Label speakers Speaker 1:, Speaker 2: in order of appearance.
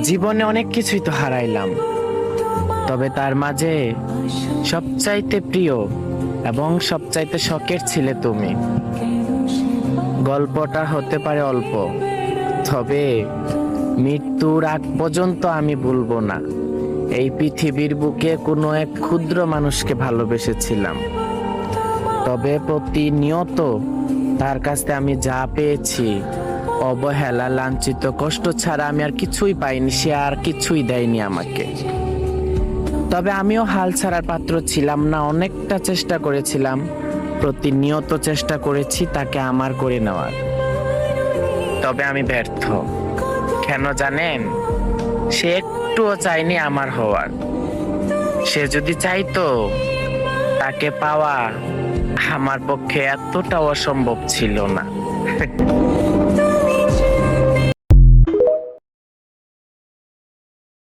Speaker 1: জীবনে অনেক কিছুই তো হারাইলাম, তবে তার মাঝে সবচাইতে প্রিয় এবং সবচাইতে শখের ছিলে তুমি। গল্পটা হতে পারে অল্প, তবে মৃত্যুর আগ পর্যন্ত আমি ভুলবো না এই পৃথিবীর বুকে কোনো এক ক্ষুদ্র মানুষকে ভালোবেসেছিলাম। তবে প্রতিনিয়ত তার কাছে আমি যা পেয়েছি, অবহেলা, লাঞ্ছিত, কষ্ট ছাড়া আমি আর কিছুই পাইনি। সে আর কিছুই দেয়নি আমাকে। তবে আমিও হাল ছাড়ার পাত্র ছিলাম না। অনেকটা চেষ্টা করেছিলাম, প্রতিনিয়ত চেষ্টা করেছি তাকে আমার করে নেওয়ার। তবে আমি ব্যর্থ। কেন জানেন? সে একটুও চায়নি আমার হওয়ার। সে যদি চাইতো, তাকে পাওয়া আমার পক্ষে এতটা অসম্ভব ছিল না।